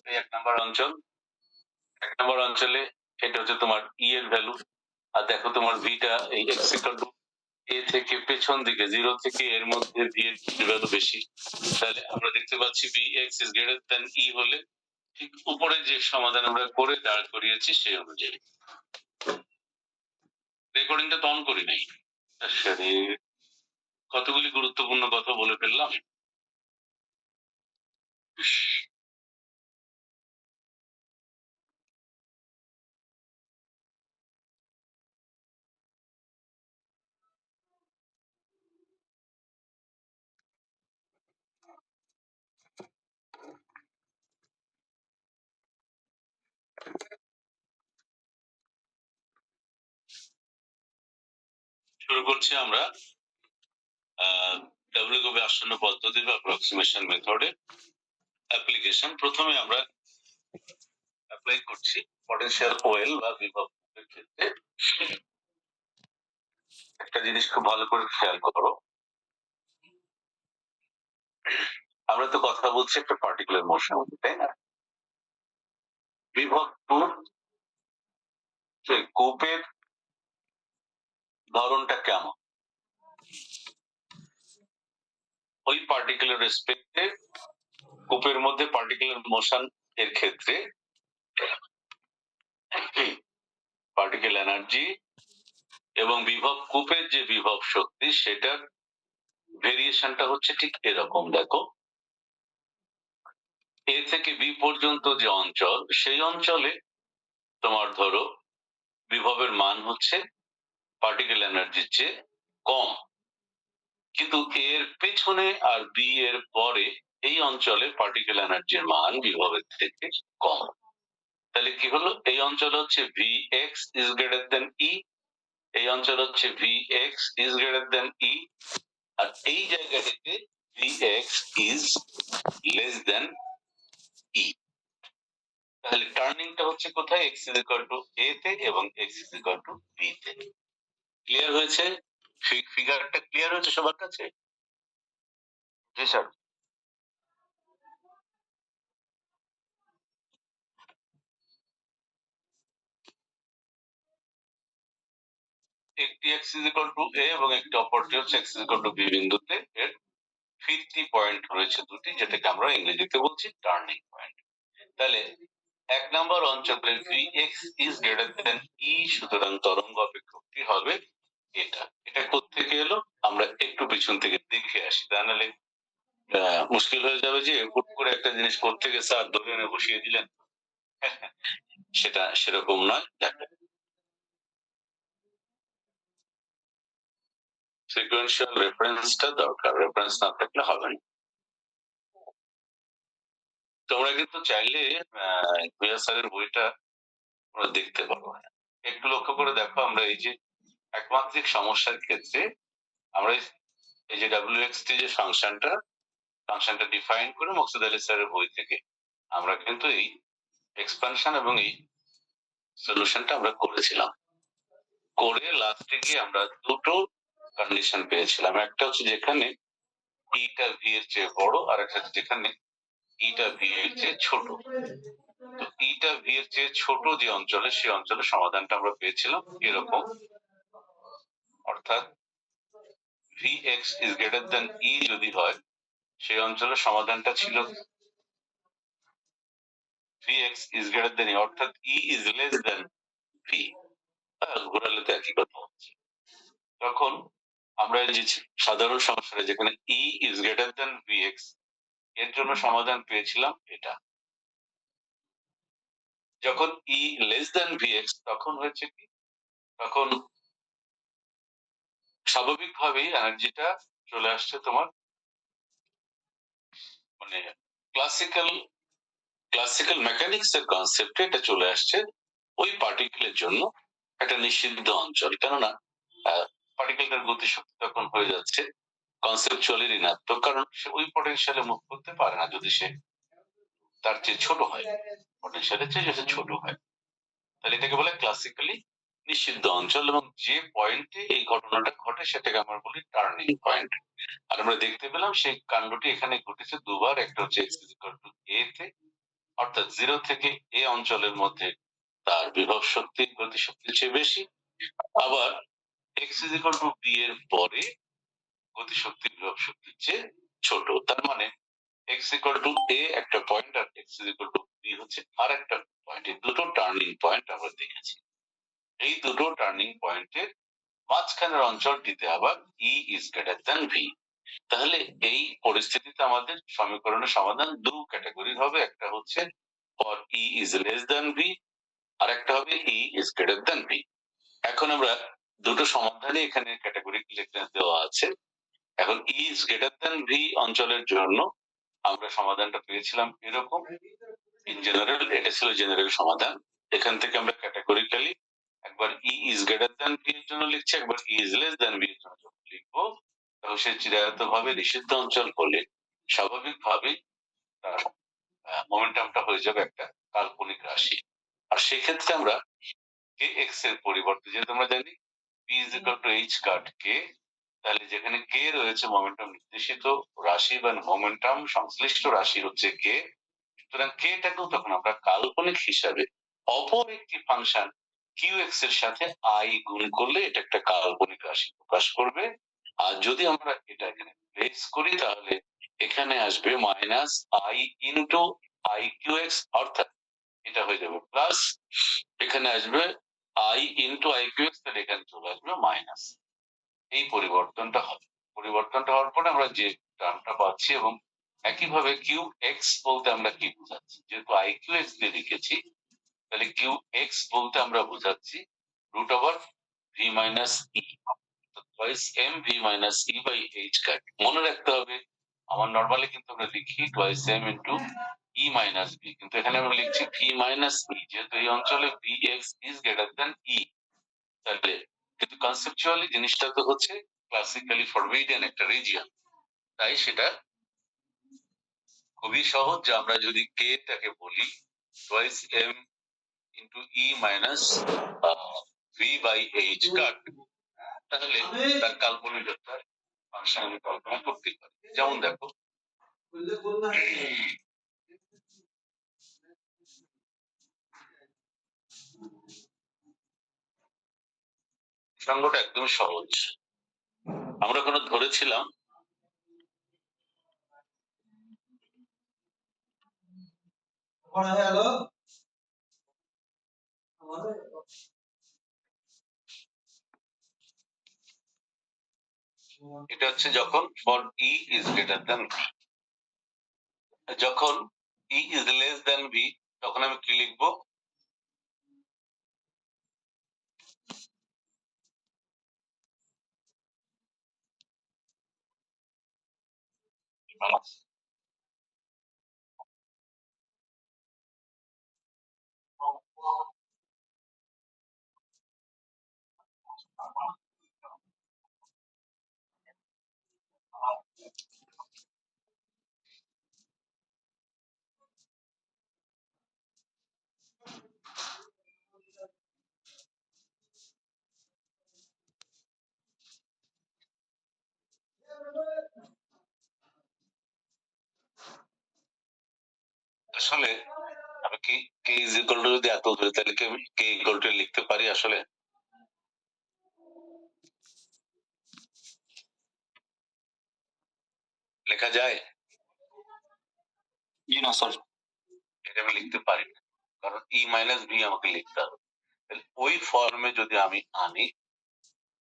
এই 1 নম্বর অঞ্চল, 1 নম্বর অঞ্চলে এটা হচ্ছে তোমার ই এর ভ্যালু। আর দেখো তোমার ভিটা এই এক্স ইকুয়াল টু এ থেকে পেছন দিকে 0 থেকে এর মধ্যে ভি এর ভ্যালু বেশি, তাহলে আমরা দেখতে পাচ্ছি B X is greater than E হলে ঠিক উপরে যে সমাধান আমরা করে দাঁড় করিয়েছি সেই অনুযায়ী। রেকর্ডিংটা তো অন করি নাই, কতগুলি গুরুত্বপূর্ণ কথা বলে ফেললাম। শুরু করছি আমরা ডাব্লিউকবি আসন্ন পদ্ধতি বা অ্যাপ্রক্সিমেশন মেথডের অ্যাপ্লিকেশন। প্রথমে আমরা অ্যাপ্লাই করছি পটেনশিয়াল ওয়েল বা বিভবের ক্ষেত্রে। একটা জিনিস খুব ভালো করে খেয়াল করো, আমরা তো কথা বলছি একটা পার্টিকুলার মোশন, তাই না? বিভব কূপের ধরনটা কেমন, ওই পার্টিকুলার রেসপেক্টে কূপের মধ্যে পার্টিকুলার মোশন এর ক্ষেত্রে পার্টিকেল এনার্জি এবং বিভব কূপের যে বিভব শক্তি সেটার ভেরিয়েশনটা হচ্ছে ঠিক এরকম। দেখো, এ থেকে বি পর্যন্ত যে অঞ্চল, সেই অঞ্চলে তোমার ধরো বিভবের মান হচ্ছে পার্টিকেল এনার্জির চেয়ে কম, কিন্তু এর পেছনে আর বি এর পরে এই অঞ্চলে পার্টিকেল এনার্জির মান বিভবের থেকে কম। তাহলে কি হলো, এই অঞ্চল হচ্ছে V x is greater than E, এই অঞ্চল হচ্ছে V x is greater than E, আর এই জায়গাটিতে V x is less than E. তাহলে টার্নিংটা হচ্ছে কোথায়, X is equal to A তে এবং X is equal to B তে। ক্লিয়ার হয়েছে? ফিগারটা ক্লিয়ার হয়েছে সবার কাছে? জি স্যার। একটি X is equal to A এবং একটি অপরটি হচ্ছে X is equal to B বিন্দুতে এর ফিরতি পয়েন্ট রয়েছে দুটি, যেটাকে আমরা ইংরেজিতে বলছি টার্নিং পয়েন্ট। তাহলে 1 নম্বর অঞ্চলের V x is greater than E, সুতরাং তরঙ্গ অপেক্ষকটি হবে এটা। এটা কোত্থেকে এলো আমরা একটু পিছন থেকে দেখে আসি, তা নাহলে মুশকিল হয়ে যাবে যে হুট করে একটা জিনিস কোত্থেকে স্যার ধরে এনে বসিয়ে দিলেন। সেটা সেরকম নয়। দেখো, সিকোয়েন্সিয়াল রেফারেন্সটা দরকার, রেফারেন্স না থাকলে হবে না। তোমরা কিন্তু চাইলে ভুয়া স্যারের বইটা দেখতে পারো। একটু লক্ষ্য করে দেখো, আমরা এই যে একমাত্রিক সমস্যার ক্ষেত্রে আমরা এই যে WXT যে ফাংশনটা ডিফাইন করে মকসুদ আলী স্যারের বই থেকে আমরা কিন্তু এই এক্সপানশন এবং এই সলিউশনটা আমরা করেছিলাম। করে লাস্টে গিয়ে আমরা দুটো কন্ডিশন পেয়েছিলাম, একটা হচ্ছে যেখানে ইটা ভি এর চেয়ে বড়, আর একটা যেখানে ইটা ভি এর চেয়ে ছোট। তো ইটা ভি এর চেয়ে ছোট যে অঞ্চলে, সেই অঞ্চলে সমাধানটা আমরা পেয়েছিলাম এরকম, অর্থাৎ V x is greater than E যদি হয়, সেই অঞ্চলের সমাধানটা ছিল V x is greater than E, অর্থাৎ E is less than V. ঘোরালে তো একই কথা হচ্ছে। তখন আমরা যে সাধারণ সমস্যাটা যেখানে E is greater than V x, এর জন্য সমাধান পেয়েছিলাম এটা। যখন E less than V x, তখন হয়েছে কি, তখন স্বাভাবিকভাবেই এনার্জিটা চলে আসছে তোমার মানে ক্লাসিক্যাল মেকানিক্স এর কনসেপ্টে এটা চলে আসছে ওই পার্টিকেলের জন্য একটা নিষিদ্ধ অঞ্চল। কেননা পার্টিকেলটার গতিশক্তি তখন হয়ে যাচ্ছে কনসেপচুয়ালি ঋণাত্মক, কারণ সে ওই পটেনশিয়ালে মুভ করতে পারে না যদি সে তার চেয়ে ছোট হয়, পটেনশিয়ালের চেয়ে যদি ছোট হয়। তাহলে এটাকে বলে ক্লাসিক্যালি নিষিদ্ধ অঞ্চল, এবং যে পয়েন্টে এই ঘটনাটা ঘটে সেটাকে আমরা বলি টার্নিং পয়েন্ট। আর আমরা দেখতে পেলাম সেই কাণ্ডটি এখানে ঘটেছে দুবার, একটা হচ্ছে X is equal to A তে, অর্থাৎ 0 থেকে এ অঞ্চলের মধ্যে তার বিভব শক্তি গতি শক্তির চেয়ে বেশি, আবার x is equal to b এর পরে গতি শক্তি বিভব শক্তির চেয়ে ছোট। তার মানে x equal to a একটা পয়েন্ট আর x is equal to b হচ্ছে আর একটা পয়েন্ট। এই দুটো টার্নিং পয়েন্ট আমরা দেখেছি। এই দুটো টার্নিং পয়েন্টের মাঝখানের অঞ্চলটিতে আবার E is greater than V। তাহলে এই পরিস্থিতিতে আমাদের সমীকরণের সমাধান দু ক্যাটাগরির হবে, একটা হচ্ছে for E is less than V, আর একটা হবে E is greater than V। এখন আমরা দুটো সমাধানই এখানে ক্যাটাগরি দেওয়া আছে। এখন E is greater than V অঞ্চলের জন্য আমরা সমাধানটা পেয়েছিলাম এরকম। ইন জেনারেল এটা ছিল জেনারেল সমাধান। এখান থেকে আমরা ক্যাটাগরিক্যালি একবার E is greater than V এর জন্য লিখছি, একবার E is less than V এর জন্য লিখবো। এবং সে চিরায়ত ভাবে নিষিদ্ধ অঞ্চল হলে স্বাভাবিকভাবেই তার মোমেন্টামটা হয়ে যাবে একটা কাল্পনিক রাশি। আর সেক্ষেত্রে আমরা kx এর পরিবর্তে, যেহেতু আমরা জানি p is equal to h cut k, তাহলে যেখানে k রয়েছে মোমেন্টাম নির্দেশিত রাশি বা মোমেন্টাম সংশ্লিষ্ট রাশি হচ্ছে k, সুতরাং k টাকেও তখন আমরা কাল্পনিক হিসাবে অপর একটি ফাংশন qx এর সাথে i গুণ করলে এটা একটা কাল্পনিক রাশি প্রকাশ করবে। আর যদি আমরা এটা এখানে প্লেস করি তাহলে এখানে আসবে minus i into i qx, অর্থাৎ এটা হয়ে যাবে প্লাস, এখানে আসবে i ইন্টু i qx, তাহলে এখানে চলে আসবে মাইনাস। এই পরিবর্তনটা হবে। পরিবর্তনটা হওয়ার পরে আমরা যে টার্মটা পাচ্ছি, এবং একইভাবে কিউ এক্স বলতে আমরা কি বোঝাচ্ছি, যেহেতু আই কিউ এক্স দিয়ে লিখেছি, তাহলে কিউ এক্স বলতে আমরা বোঝাচ্ছি root over V minus E, twice m V minus E by H cut. মনে রাখতে হবে আমার নর্মালি কিন্তু আমরা লিখি twice M into E minus V, কিন্তু এখানে আমরা লিখছি ভি মাইনাস ই, যেহেতু এই অঞ্চলে V x is greater than E. তাহলে কিন্তু কনসেপচুয়ালি জিনিসটা তো হচ্ছে ক্লাসিক্যালি ফরবিডেন একটা রিজিয়ন, তাই সেটা খুবই সহজ যে আমরা যদি কে টাকে বলি twice M into E minus V by H cut, তাহলে তার কাল্পনিকতা ফাংশন আমি কল্পনা করতে পারি। যেমন দেখো সঙ্গটা একদম সহজ। আমরা কোনো ধরেছিলাম এটা হচ্ছে যখন for E is greater than V, যখন ই ইজ লেস দেন ভি তখন আমি কি লিখবো, আসলে আমি কি কে ইজ ইকুয়াল টু যদি এত ধরি তাহলে কি আমি কে ইকুয়াল টু লিখতে পারি আসলে? লেখা যায়? না স্যার, এটা আমি লিখতে পারি না, কারণ ই মাইনাস ভি আমাকে লিখতে হবে। ওই ফর্মে যদি আমি আনি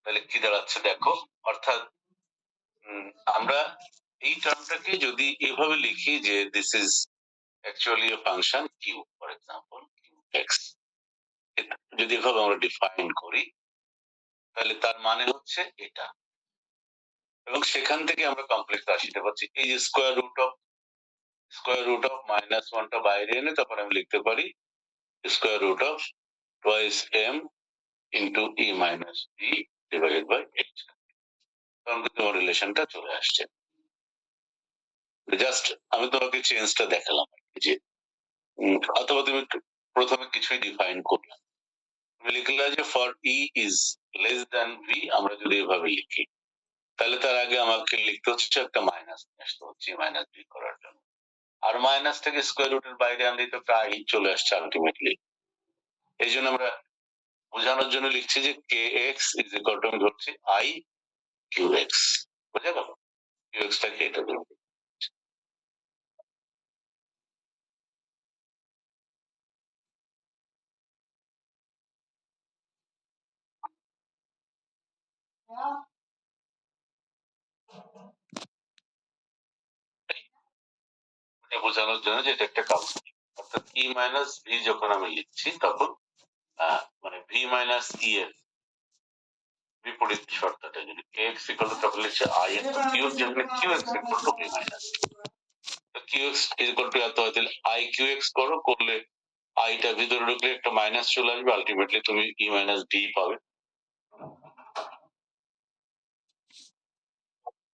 তাহলে কি দাঁড়াচ্ছে দেখো, অর্থাৎ আমরা এই টার্মটাকে যদি এভাবে লিখি যে this is actually a function Q, for example Q X, যদি এভাবে আমরা ডিফাইন করি তাহলে তার মানে হচ্ছে এটা, এবং সেখান থেকে আমরা কমপ্লেক্স রাশিটা পাচ্ছি। এই যে স্কোয়ার রুট অফ মাইনাস ওয়ানটা বাইরে এনে তারপর আমি লিখতে পারি square root of twice M into E minus B divided by H, কারণ তোমার রিলেশনটা চলে আসছে। জাস্ট আমি তোমাকে চেঞ্জটা দেখালাম যে অথবা তুমি প্রথমে কিছুই ডিফাইন করলে তুমি লিখলে যে for E is less than V, আমরা যদি এভাবে লিখি তাহলে তার আগে আমাকে লিখতে হচ্ছে একটা মাইনাস আসতে হচ্ছে মাইনাস বি করার জন্য। আর মাইনাসটাকে স্কোয়ার রুটের বাইরে আনলেই তো একটা আই চলে আসছে আলটিমেটলি। এই জন্য আমরা বোঝানোর জন্য লিখছি যে কে এক্স ইজ ইকুয়াল টু, আমি ধরছি আই কিউ এক্স। বুঝা গেল? কিউ এক্সটাকে এটা দেবো। এটা বোঝানোর জন্য যে এটা একটা কাল্পনিক, অর্থাৎ ই মাইনাস ভি যখন আমি লিখছি তখন মানে ভি মাইনাস ই এর বিপরীত শর্তটা যদি কে এক্স ইকুয়াল টু, তখন লিখছে আই ইনটু কিউ, যেখানে Q X equal to V minus. Q X equal to এত হয়, তাহলে আই কিউ এক্স করলে আইটা ভিতরে ঢুকলে একটা মাইনাস চলে আসবে, আলটিমেটলি তুমি ই মাইনাস ভি পাবে।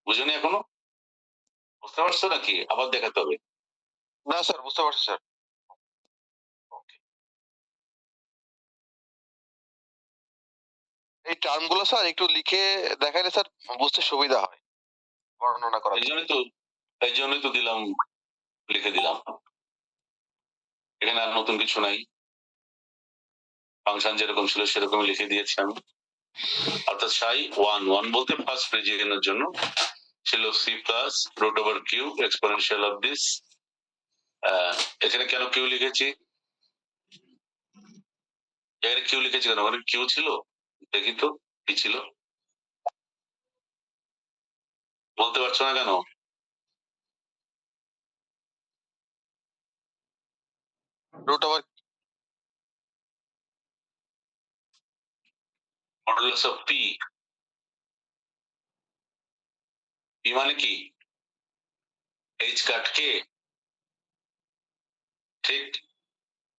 বুঝুনি এখনো? বুঝতে পারছো নাকি আবার দেখাতে হবে? না স্যার, বুঝতে পারছি স্যার। এই টার্ম গুলো স্যার একটু লিখে দেখাইলে স্যার বুঝতে সুবিধা হয় বর্ণনা করা। এই জন্যই তো দিলাম, লিখে দিলাম। এখানে আর নতুন কিছু নাই, ফাংশন যেরকম ছিল সেরকম লিখে দিয়েছি আমি। অর্থাৎ সাই ওয়ান ওয়ান বলতে ফার্স্ট রিজিয়নের জন্য ছিল C plus root over Q exponential of this. এখানে কেন কিউ লিখেছি? এখানে কিউ লিখেছি কেন? ওখানে কিউ ছিল, দেখি তো কি ছিল, বলতে পারছো না কেন? Root over modulus of P. P মানে কি? এইচ কাট কে, ঠিক?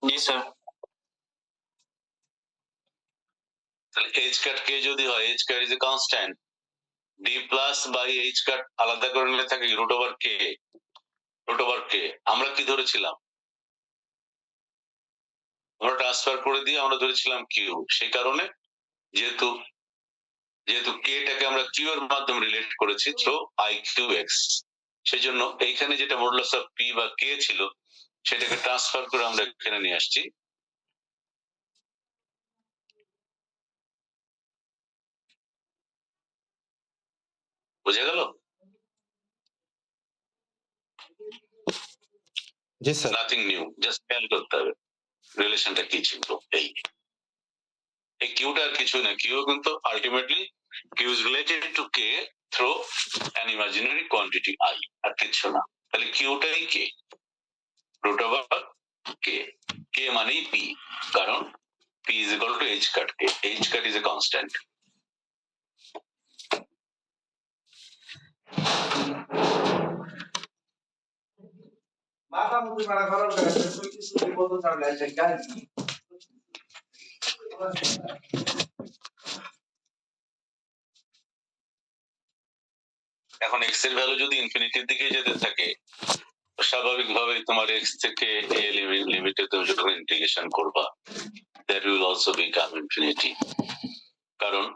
জি স্যার। তাহলে এইচ কাট কে যদি হয়, h cut is a constant, D plus by H cut আলাদা করে নিলে থাকে root over k. Root over k আমরা কি ধরেছিলাম? আমরা ট্রান্সফার করে দিয়ে আমরা ধরেছিলাম কিউ। সেই কারণে যেহেতু যেহেতু কে টাকে আমরা কিউ এর মাধ্যমে রিলেট করেছি, তো আই কিউ এক্স, সেই জন্য এইখানে যেটা মডুলাস অফ পি বা কে ছিল সেটাকে ট্রান্সফার করে আমরা এখানে নিয়ে আসছি। বুঝে গেল? জি স্যার। নাথিং নিউ, জাস্ট খেয়াল করতে হবে রিলেশনটা কি ছিল। এই কিউটা আর কিছু না, কিউ কিন্তু ultimately q is related to k through an imaginary quantity i, আর কিছু না। তাহলে কিউটাই কে, রুট ওভার কে। কে মানেই পি, কারণ P is equal two H cut K, H cut is a constant. এখন এক্স এর ভ্যালু যদি ইনফিনিটির দিকে যেতে থাকে, স্বাভাবিকভাবে তোমার এক্স থেকে এ লিমিটে তুমি যখন ইন্টিগ্রেশন করবা, that will also become infinity. কারণ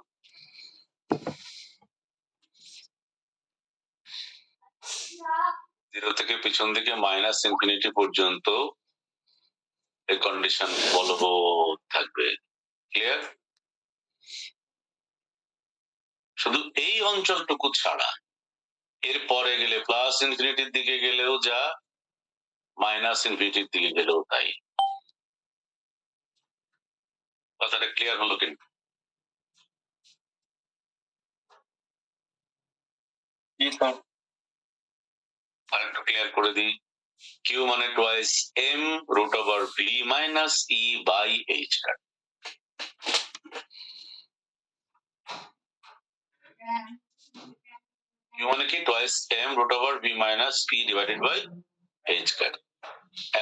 জিরো থেকে পিছন দিকে মাইনাস ইনফিনিটি পর্যন্ত এই কন্ডিশন বলবৎ থাকবে। ক্লিয়ার? শুধু এই অঞ্চলটুকু ছাড়া এর পরে গেলে প্লাস ইনফিনিটির দিকে গেলেও যা, মাইনাস ইনফিনিটির দিকে গেলেও তাই। কথাটা ক্লিয়ার হলো কিন্তু? আর একটু ক্লিয়ার করে দিই, কিউ মানে twice M root over V minus E by H cut. Q মানে কি? Twice M root over V minus P divided by H cut.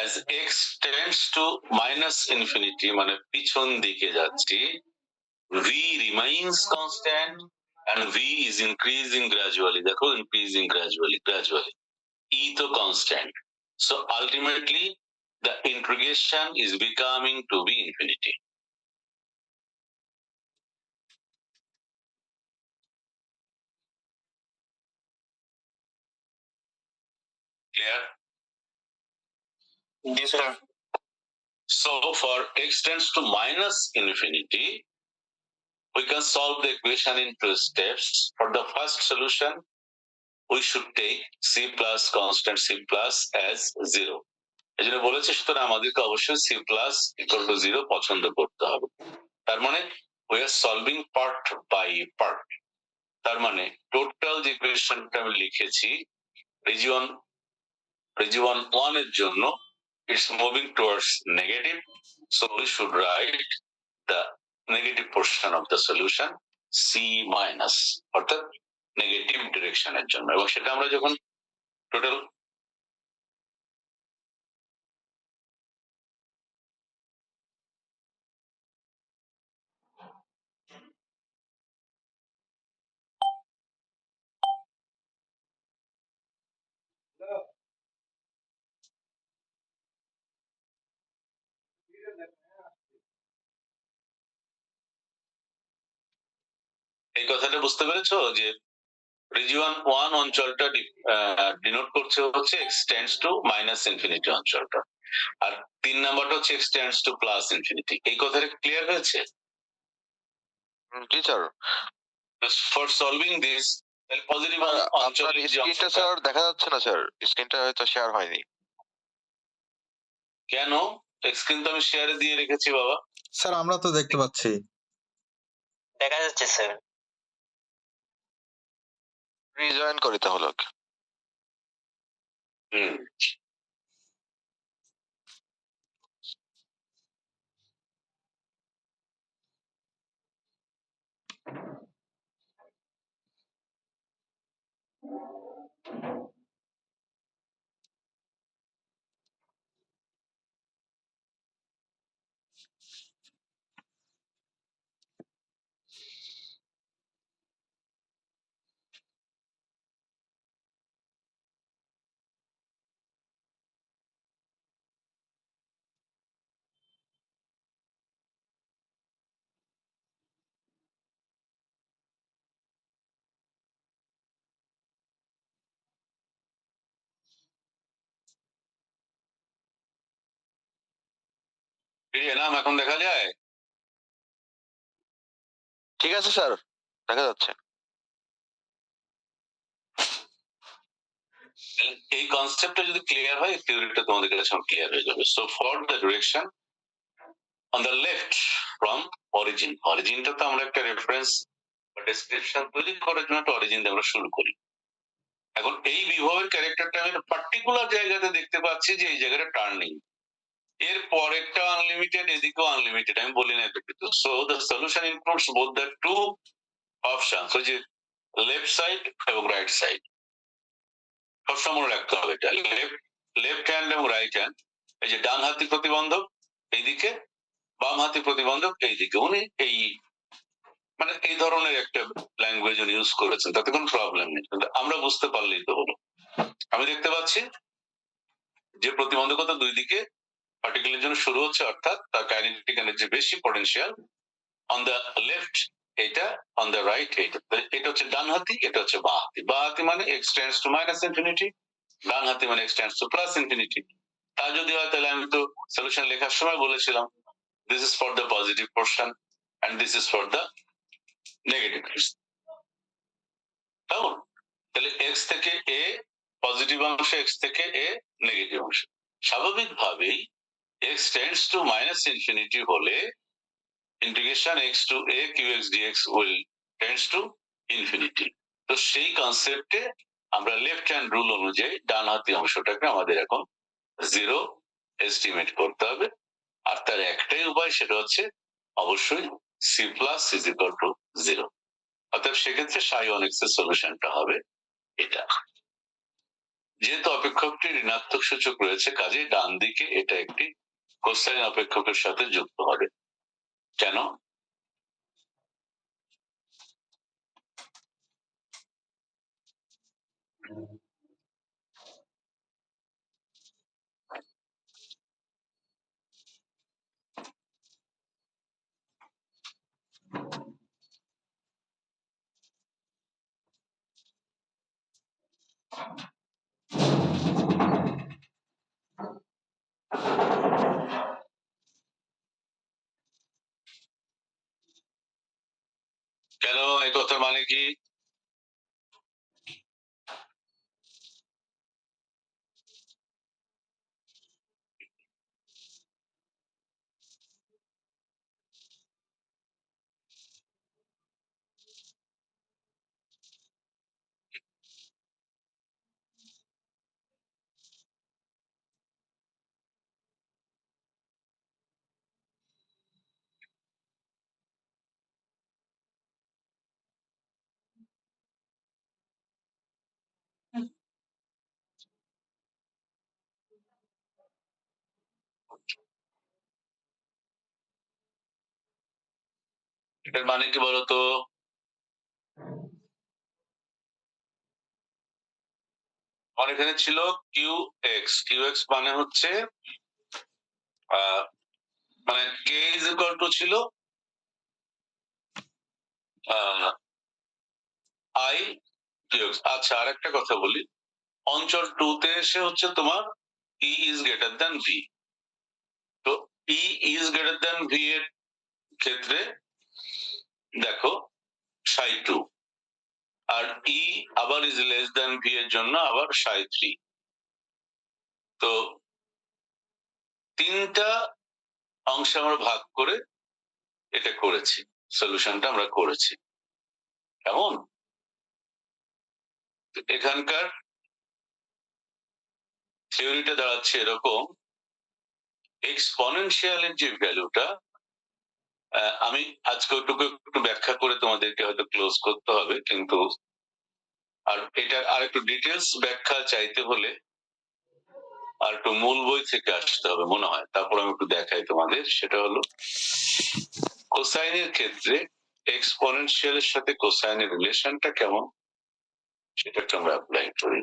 as x tends to minus infinity মানে পিছন দিকে যাচ্ছি, v remains constant and v is increasing gradually, দেখো increasing gradually, e তো constant, so ultimately the integration is becoming to be infinity. Clear? Yes, sir. So for x tends to minus infinity, we can solve the equation in two steps. For the first solution, we should take c plus constant c plus as 0. এই জন্য বলেছে সুতরাং আমাদেরকে অবশ্যই c plus equal to 0 পছন্দ করতে হবে। তার মানে we are solving part by part। তার মানে টোটাল যে ইকুয়েশনটা আমি লিখেছি region 1 এর জন্য it's moving towards negative, so we should write the negative portion of the solution c minus, অর্থাৎ নেগেটিভ ডিরেকশনের জন্য। এবং সেটা আমরা যখন টোটাল এই কথাটা বুঝতে পেরেছো যে রিজিয়ন 1 অঞ্চলটা ডিনোট করছে হচ্ছে এক্সটেন্ডস টু মাইনাস ইনফিনিটি অঞ্চলটা, আর 3 নাম্বারটা হচ্ছে এক্সটেন্ডস টু প্লাস ইনফিনিটি। এই কথাটা ক্লিয়ার হয়েছে? জি sir. For solving this positive আপনার স্ক্রিনটা স্যার দেখা যাচ্ছে না স্যার, স্ক্রিনটা হয়তো শেয়ার হয়নি। কেন? স্ক্রিন তো আমি শেয়ারে দিয়ে রেখেছি বাবা। স্যার আমরা তো দেখতে পাচ্ছি। দেখা যাচ্ছে স্যার। রিজয়েন করি তাহলে। হুম। নাম এখন দেখা যায়? ঠিক আছে স্যার, দেখা যাচ্ছে। এই কনসেপ্টটা যদি ক্লিয়ার হয় থিওরিটা তোমাদের কাছে ক্লিয়ার হয়ে যাবে। So for the direction on the left from origin, অরিজিনটা তো আমরা একটা রেফারেন্স বা ডেসক্রিপশন তৈরি করার জন্য একটা অরিজিন দিয়ে আমরা শুরু করি। এখন এই বিভবের ক্যারেক্টারটা আমি পার্টিকুলার জায়গাতে দেখতে পাচ্ছি যে এই জায়গাটা টার্নিং, এর পরেরটা আনলিমিটেড, এদিকেও আনলিমিটেড, আমি বলি না এতটুকু। So the solution includes both the two options, ওই যে লেফট সাইড এবং রাইট সাইড। সবসময় মনে রাখতে হবে এটা, লেফট হ্যান্ড এবং রাইট হ্যান্ড। এই যে ডান হাতি প্রতিবন্ধক এইদিকে, বাম হাতি প্রতিবন্ধক এইদিকে। উনি এই মানে এই ধরনের একটা ল্যাঙ্গুয়েজ উনি ইউজ করেছেন, তাতে কোনো প্রবলেম নেই, কিন্তু আমরা বুঝতে পারলেই তো হলো। আমি দেখতে পাচ্ছি যে প্রতিবন্ধকতা দুই দিকে পার্টিকেলের জন্য শুরু হচ্ছে, অর্থাৎ তার কাইনেটিক এনার্জি বেশি পটেনশিয়াল অন দ্য লেফট এটা, অন দ্য রাইট এটা। এটা হচ্ছে ডান হাতি, এটা হচ্ছে বাঁ হাতি। বাঁ হাতি মানে এক্সটেন্ডস টু মাইনাস ইনফিনিটি, ডান হাতি মানে এক্সটেন্ডস টু প্লাস ইনফিনিটি। তা যদি হয় তাহলে আমি তো সলিউশন লেখার সময় বলেছিলাম this is for the positive portion and this is for the negative portion. তাহলে এক্স থেকে এ পজিটিভ অংশ, এক্স থেকে এ নেগেটিভ অংশ। স্বাভাবিকভাবেই x tends to minus infinity হলে integration x to a qx dx will tends to infinity। তো সেই কনসেপ্টে আমরা লেফট হ্যান্ড রুল অনুযায়ী ডান হাতি অংশটাকে আমাদের এখন 0 এস্টিমেট করতে হবে। আর তার একটাই উপায়, সেটা হচ্ছে অবশ্যই c plus is equal to 0। অর্থাৎ সেক্ষেত্রে ψ1x এর সলিউশনটা হবে এটা। যেহেতু অপেক্ষকটি ঋণাত্মক সূচক রয়েছে, কাজে ডান দিকে এটা একটি কোসাইন অপেক্ষকের সাথে যুক্ত হবে। কেন? কেন এই কথার মানে কি? এর মানে কি বলতো? আমার এখানে ছিল কিউ এক্স মানে হচ্ছে মানে কে ইজ ইকুয়াল টু ছিল আই কিউ এক্স। আচ্ছা, আরেকটা কথা বলি, অঞ্চল 2 তে এসে হচ্ছে তোমার ই ইজ গ্রেটার দ্যান ভি। তো ই ইজ গ্রেটার দ্যান ভি এর ক্ষেত্রে দেখো সাই 2, আর ই আবার ইজ লেস দ্যান ভি এর জন্য আবার সাই 3। তো তিনটা অংশে আমরা ভাগ করে এটা করেছি, সলিউশনটা আমরা করেছি। কেমন? এখানকার থিওরিটা দাঁড়াচ্ছে এরকম, এক্সপোনেনশিয়ালের যে ভ্যালুটা, আমি আজকে ওটুকু একটু ব্যাখ্যা করে তোমাদেরকে হয়তো ক্লোজ করতে হবে, কিন্তু আর এটা আর একটু ডিটেলস ব্যাখ্যা চাইতে হলে আর একটু মূল বই থেকে আসতে হবে মনে হয়, তারপর আমি একটু দেখাই তোমাদের। সেটা হলো কোসাইনের ক্ষেত্রে এক্সপোনেনশিয়ালের সাথে কোসাইনের রিলেশনটা কেমন, সেটা একটু আমরা অ্যাপ্লাই করি।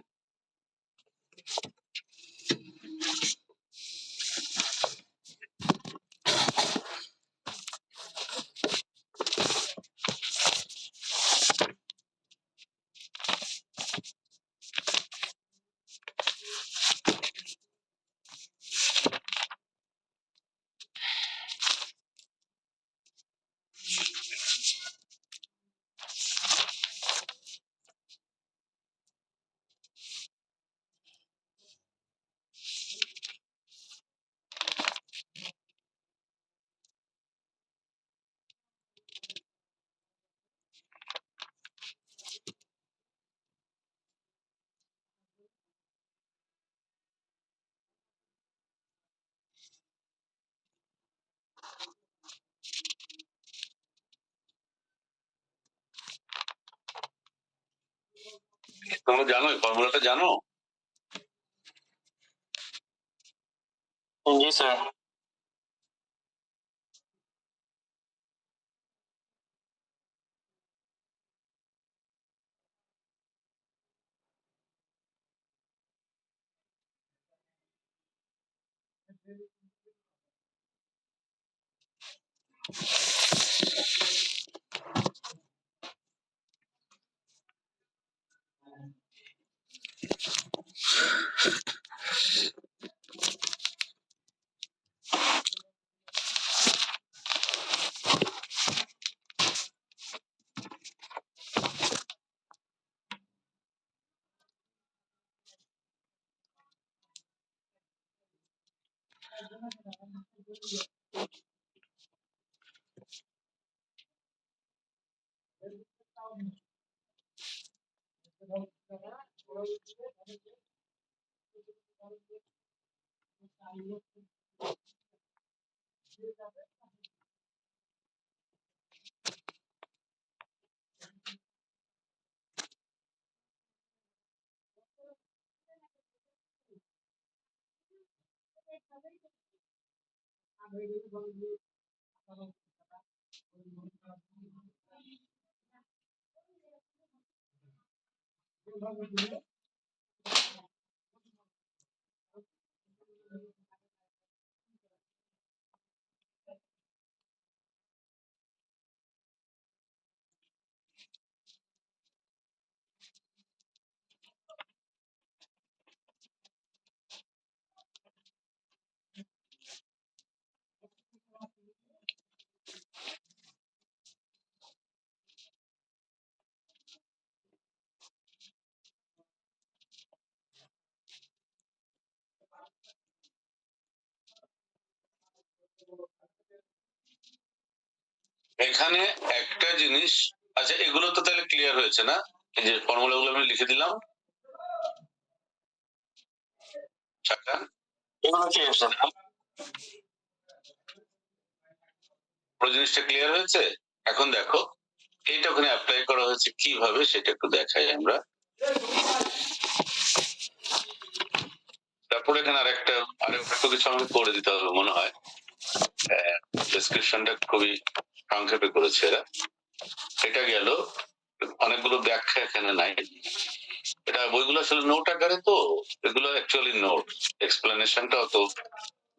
তোমরা জানো এই ফর্মুলাটা জানো? জি স্যার। এখানে একটা জিনিস, আচ্ছা এগুলো তো তাহলে ক্লিয়ার হয়েছে না? এই যে ফর্মুলা গুলো আমি লিখে দিলাম, শাখা এগুলো কি আছে? পুরো জিনিসটা ক্লিয়ার হয়েছে। এখন দেখো এইটা ওখানে অ্যাপ্লাই করা হয়েছে কিভাবে সেটা একটু দেখাই আমরা। তারপরে এখানে আরেকটা কিছু আমাকে করে দিতে হবে মনে হয়, ডেসক্রিপশনটা খুবই সংক্ষেপে করেছে এরা। এটা গেল, অনেকগুলো ব্যাখ্যা এখানে নাই। এটা বইগুলো আসলে নোট আকারে, তো এগুলো অ্যাকচুয়ালি নোট, এক্সপ্লেনেশনটা অত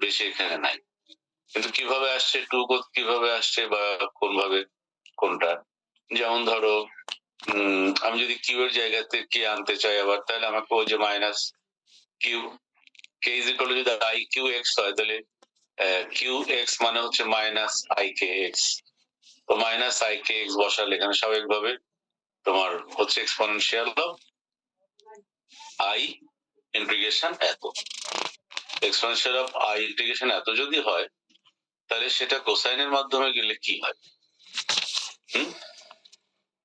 বেশি এখানে নাই। কিন্তু কিভাবে আসছে টু কিভাবে আসছে বা কোন ভাবে কোনটা, যেমন ধরো আমি যদি কিউ এর জায়গাতে কে আনতে চাই আবার, তাহলে আমাকে ওই যে minus Q K is equal যদি আই কিউ এক্স হয়, তাহলে কিউ এক্স মানে হচ্ছে মাইনাস আই কে এক্স। তো মাইনাস আই কে এক্স বসালে এখানে স্বাভাবিকভাবে তোমার হচ্ছে এক্সপোনেনশিয়াল অফ আই ইন্টিগ্রেশন এত। এক্সপোনেনশিয়াল অফ আই ইন্টিগ্রেশন এত যদি হয়, তাহলে সেটা কোসাইনের মাধ্যমে গেলে কি হয়?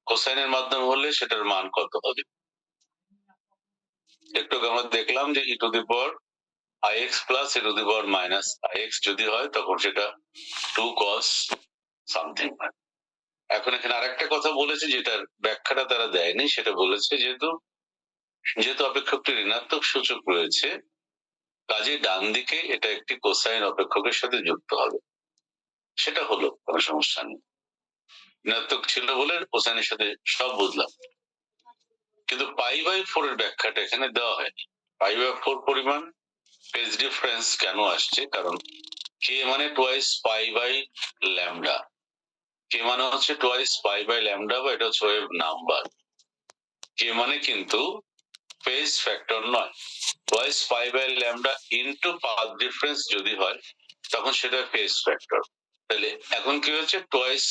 কোসাইনের মাধ্যমে হলে সেটার মান কত হবে? একটু আমরা দেখলাম যে e to the power i x plus e to the power minus i x যদি হয়, তখন সেটা টু কস সামথিং হয়। এখন এখানে আরেকটা কথা বলেছে, যেটার ব্যাখ্যাটা তারা দেয়নি, সেটা বলেছে যেহেতু অপেক্ষকটি ঋণাত্মক সূচক রয়েছে, কাজে ডান দিকে এটা একটি কোসাইন অপেক্ষকের সাথে যুক্ত হবে। সেটা হলো কোনো সমস্যা নেই, ঋণাত্মক ছিল বলে কোসাইনের সাথে সব বুঝলাম। কিন্তু পাই বাই ফোর এর ব্যাখ্যাটা এখানে দেওয়া হয়নি। পাই বাই ফোর পরিমাণ ফেজ ডিফারেন্স কেন আসছে? কারণ কে মানে টোয়াইস পাই বাই ল্যামডা, কে মানে হচ্ছে টোয়াইস পাই বাই ল্যামডা, বা এটা হচ্ছে ওয়েভ নাম্বার। কে মানে কিন্তু ফেজ ফ্যাক্টর নয়। Twice pi by lambda into path difference যদি হয়, তখন সেটা ফেজ ফ্যাক্টর। তাহলে এখন কি হচ্ছে, টোয়াইস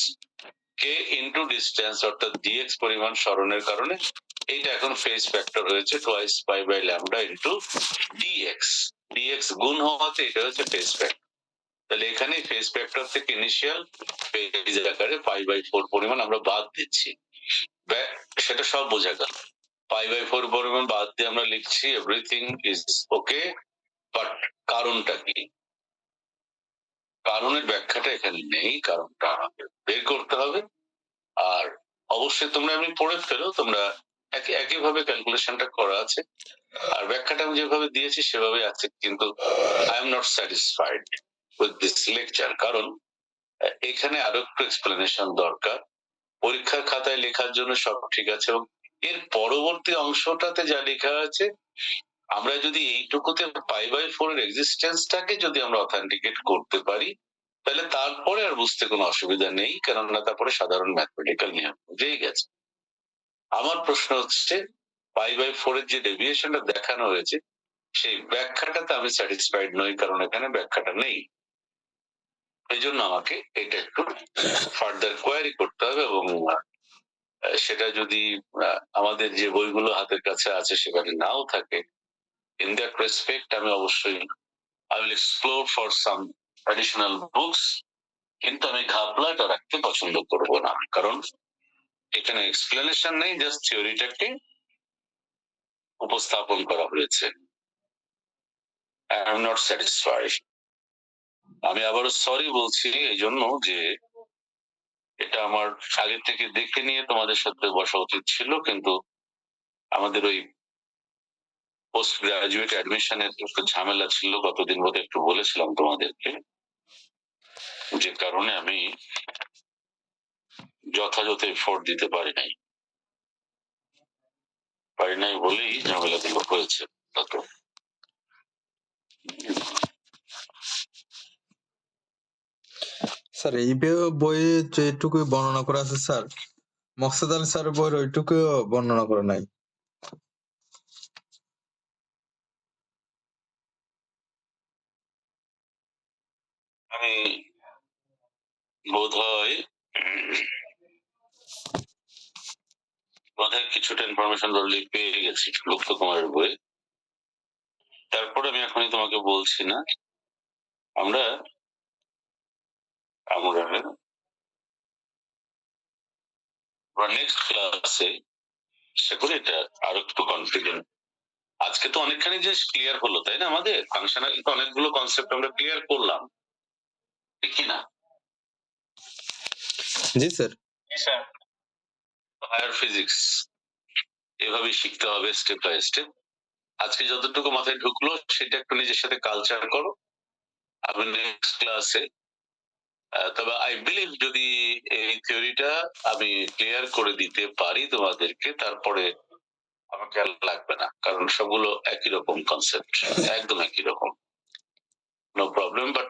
কে ইনটু ডিস্টেন্স অর্থাৎ ডিএক্স পরিমাণ সরণের কারণে এইটা এখন ফেজ ফ্যাক্টর হয়েছে twice pi by lambda into DX. DX গুণ হওয়াতে এটা হচ্ছে ফেজ ফ্যাক্টর। তাহলে এখানে ফেজ ফ্যাক্টর থেকে ইনিশিয়াল ফেজ আকারে পাই বাই ফোর পরিমাণ আমরা বাদ দিচ্ছি, সেটা সব বোঝা গেল। পাই বাই ফোর পরিমাণ বাদ দিয়ে আমরা লিখছি এভরিথিং ইজ ওকে, বাট কারণটা কি? কারণের ব্যাখ্যাটা এখানে নেই, কারণটা আমাকে বের করতে হবে। আর অবশ্যই তোমরা এমনি পড়ে ফেলো, তোমরা একইভাবে ক্যালকুলেশনটা করা আছে, আর ব্যাখ্যাটা আমি যেভাবে দিয়েছি সেভাবে আছে, কিন্তু I am not satisfied with this lecture. কারণ এখানে আরো একটু এক্সপ্লেনেশন দরকার। পরীক্ষার খাতায় লেখার জন্য সব ঠিক আছে, এবং এর পরবর্তী অংশটাতে যা লেখা আছে, আমরা যদি এইটুকুতে পাই বাই ফোর এর এক্সিস্টেন্সটাকে যদি আমরা অথেন্টিকেট করতে পারি, তাহলে তারপরে আর বুঝতে কোনো অসুবিধা নেই, কেননা তারপরে সাধারণ ম্যাথমেটিক্যাল নিয়ম বুঝেই গেছে। আমার প্রশ্ন হচ্ছে, পাই বাই ফোর এর যে ডেভিয়েশনটা দেখানো হয়েছে, সেই ব্যাখ্যাটাতে আমি স্যাটিসফাইড নই, কারণ এখানে ব্যাখ্যাটা নেই। এই জন্য আমাকে এটা একটু ফার্দার কোয়ারি করতে হবে, এবং সেটা যদি আমাদের যে বইগুলো হাতের কাছে আছে সেখানে নাও থাকে, ইন দ্যাট রেসপেক্ট আমি অবশ্যই I will explore for some additional books. কিন্তু আমি ঘাপলাটা রাখতে পছন্দ করব না, কারণ এখানে এক্সপ্লেনেশন নেই, জাস্ট থিওরিটাকে উপস্থাপন করা হয়েছে। I am not satisfied. আমি আবারও সরি বলছি এই জন্য যে এটা আমার আগে থেকে দেখে নিয়ে তোমাদের সাথে বসা উচিত ছিল, কিন্তু আমাদের ওই পোস্ট গ্রাজুয়েট অ্যাডমিশনের একটু ঝামেলা ছিল, গতদিন বোধ একটু বলেছিলাম তোমাদেরকে, যে কারণে আমি যথাযথ এফোর্ট দিতে পারি নাই বলেই ঝামেলাগুলো হয়েছে। তত স্যার এই বইয়ে যেটুকু বর্ণনা করা আছে স্যার, মকসুদ আলী স্যার বইয়ের ওইটুকু বর্ণনা করে নাই। আমি বোধ হয় কিছুটা ইনফরমেশন অলরেডি পেয়ে গেছি লুপ্ত কুমারের বই। তারপরে আমি এখনই তোমাকে বলছি না, আমরা আমরা নেক্সট ক্লাসে সেগুলো এটা আরো একটু কনফিডেন্ট। আজকে তো অনেকখানি জিনিস ক্লিয়ার হলো, তাই না? আমাদের ফাংশনাল অনেকগুলো কনসেপ্ট আমরা ক্লিয়ার করলাম, ঠিক কি না? জি স্যার। স্যার হায়ার ফিজিক্স এভাবেই শিখতে হবে স্টেপ বাই স্টেপ। আজকে যতটুকু মাথায় ঢুকলো সেটা একটু নিজের সাথে কালচার করো। আমি নেক্সট ক্লাসে তবে আই বিলিভ যদি এই থিওরিটা আমি ক্লিয়ার করে দিতে পারি তোমাদেরকে, তারপরে আমাকে আর লাগবে না, কারণ সবগুলো একই রকম কনসেপ্ট, একদম একই রকম। No problem, but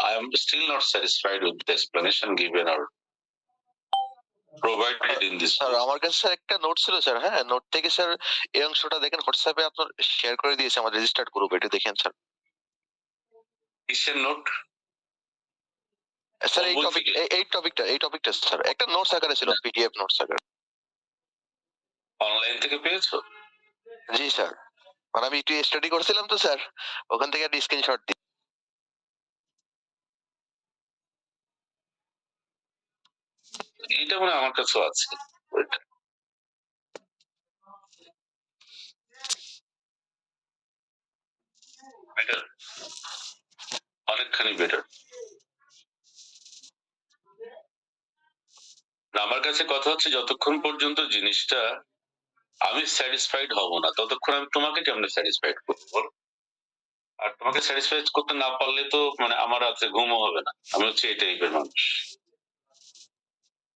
I am still not satisfied with the explanation given or provided in this sir book. আমার কাছে স্যার একটা নোট ছিল স্যার, হ্যাঁ নোট থেকে স্যার এই অংশটা দেখেন হোয়াটসঅ্যাপে আপনার শেয়ার করে দিয়েছে আমার রেজিস্টার্ড গ্রুপ, এটা দেখেন স্যার। কিসের নোট? স্যার এই বই টপিক থেকে? এই টপিকটা স্যার একটা নোটস আকারে ছিল, পিডিএফ নোটস আকারে। অনলাইন থেকে পেয়েছো? জি স্যার, মানে আমি একটু স্টাডি করছিলাম তো স্যার, ওখান থেকে একটা স্ক্রিনশট দিই। এটা মানে আমার কাছেও আছে বইটা। বেটার, অনেকখানি বেটার। আমার কাছে কথা হচ্ছে যতক্ষণ পর্যন্ত জিনিসটা আমি স্যাটিসফাইড হব না, ততক্ষণ আমি তোমাকে কেমনে স্যাটিসফাইড করবো বলো? আর তোমাকে স্যাটিসফাইড করতে না পারলে তো মানে আমার রাত্রে ঘুমও হবে না। আমি হচ্ছে এই টাইপের মানুষ।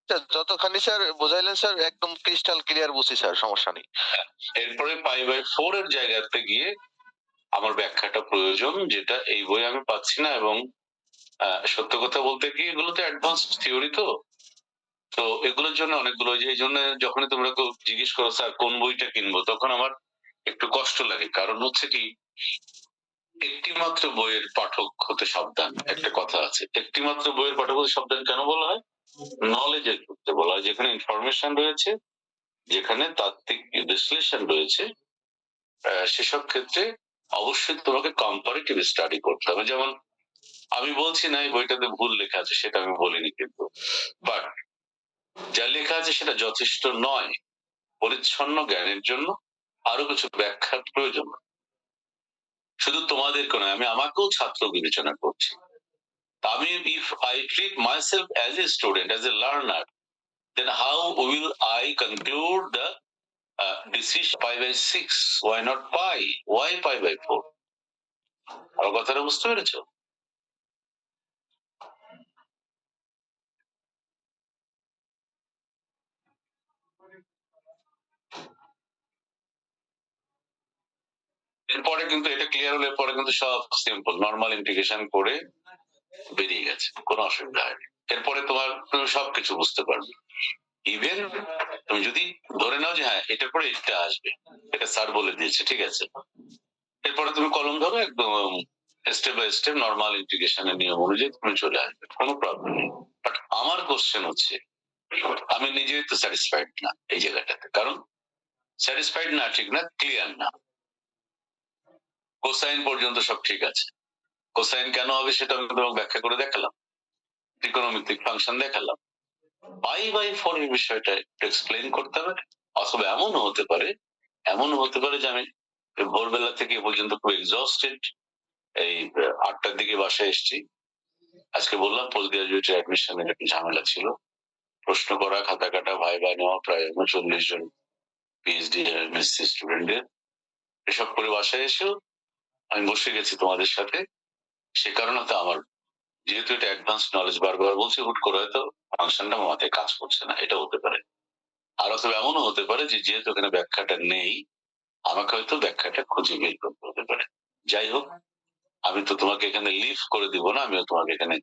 স্যার যতখানি স্যার বুঝাইলেন স্যার একদম ক্রিস্টাল ক্লিয়ার বুঝছি স্যার, সমস্যা নেই। এরপরে π/4 এর জায়গাতে গিয়ে আমার ব্যাখ্যাটা প্রয়োজন, যেটা এই বই আমি পাচ্ছি না। এবং সত্য কথা বলতে কি, এগুলো তো অ্যাডভান্স থিওরি, তো তো এগুলোর জন্য অনেকগুলো, এই জন্য যখনই তোমরা কেউ জিজ্ঞেস করো স্যার কোন বইটা কিনবো, তখন আমার একটু কষ্ট লাগে। কারণ হচ্ছে কি, একটি মাত্র বইয়ের পাঠক হতে সাবধান, একটা কথা আছে। একটি মাত্র বইয়ের পাঠক হতে সাবধান কেন বলা হয়? নলেজের ক্ষেত্রে বলা হয়, যেখানে ইনফরমেশন রয়েছে, যেখানে তাত্ত্বিক বিশ্লেষণ রয়েছে, সেসব ক্ষেত্রে অবশ্যই তোমাকে কম্পারেটিভ স্টাডি করতে হবে। যেমন আমি বলছি না এই বইটাতে ভুল লেখা আছে, সেটা আমি বলিনি, কিন্তু বাট যা লেখা আছে সেটা যথেষ্ট নয়। পরিচ্ছন্ন জ্ঞানের জন্য আরো কিছু ব্যাখ্যার প্রয়োজন। শুধু তোমাদেরকে নয়, আমি আমাকেও ছাত্র বিবেচনা করছি। আমি if I treat myself as a student, as a learner, then how will I conclude the decision π/6? Why not pi? Why π/4? আমার কথাটা বুঝতে পেরেছো? এরপরে কিন্তু এটা ক্লিয়ার হলে পরে কিন্তু সব সিম্পল, নর্মাল ইন্টিগ্রেশন করে বেরিয়ে গেছে, কোনো অসুবিধা হয়নি। এরপরে তুমি সবকিছু বুঝতে পারবে। ইভেন তুমি যদি ধরে নাও যে হ্যাঁ এটার পরে এটা আসবে, এটা স্যার বলে দিয়েছে, ঠিক আছে, এরপরে তুমি কলম ধরো, একদম স্টেপ বাই স্টেপ নর্মাল ইন্টিগ্রেশনের নিয়ম অনুযায়ী তুমি চলে আসবে, কোনো প্রবলেম নেই। বাট আমার কোশ্চেন হচ্ছে, আমি নিজেই তো স্যাটিসফাইড না এই জায়গাটাতে। কারণ স্যাটিসফাইড না ঠিক না, ক্লিয়ার না। কোসাইন পর্যন্ত সব ঠিক আছে, কোসাইন কেন হবে সেটা আমি তোমাকে ব্যাখ্যা করে দেখালাম, ত্রিকোণমিতিক ফাংশন দেখালাম। π/4 এর বিষয়টা একটু এক্সপ্লেইন করতে হবে। অথবা এমনও হতে পারে যে আমি ভোরবেলা থেকে এ পর্যন্ত খুব এক্সস্টেড, এই 8টার দিকে বাসায় এসেছি। আজকে বললাম পোস্ট গ্রাজুয়েট অ্যাডমিশনের একটা ঝামেলা ছিল, প্রশ্ন করা, খাতা কাটা, ভাইবা নেওয়া, প্রায় 39 জন পিএইচডি এমএসসি স্টুডেন্টের, এসব করে বাসায় এসেও আমি বসে গেছি তোমাদের সাথে। সে কারণে তো আমার, যেহেতু এটা অ্যাডভান্স নলেজ, বারবার বলছি, হুট করে হয়তো ফাংশনটা আমার মাথায় কাজ করছে না, এটা হতে পারে। আর অথবা এমনও হতে পারে যে যেহেতু এখানে ব্যাখ্যাটা নেই, আমাকে হয়তো ব্যাখ্যাটা খুঁজে বের করতে হতে পারে। যাই হোক, আমি তো তোমাকে এখানে লিভ করে দিব না, আমিও তোমাকে এখানে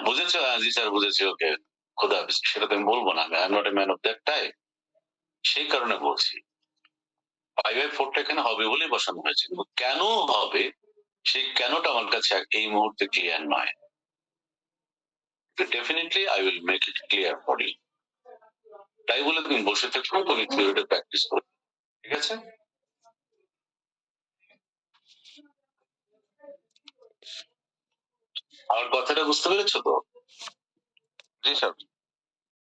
বুঝেছো? জি স্যার বুঝেছি, ওকে খোদা হাফেজ, সেটা তো আমি বলবো না। আমি I am not a man of that type. সেই কারণে বলছি π/4টা এখানে হবে বলেই বসানো হয়েছে, কিন্তু কেন হবে সেই কেনটা আমার কাছে এই মুহূর্তে ক্লিয়ার নয়। Definitely I will make it clear for you. তাই বলে তুমি বসে থেকো, তুমি থিওরিটা প্র্যাকটিস করো, ঠিক আছে? আমার কথাটা বুঝতে পেরেছো তো? জি স্যার।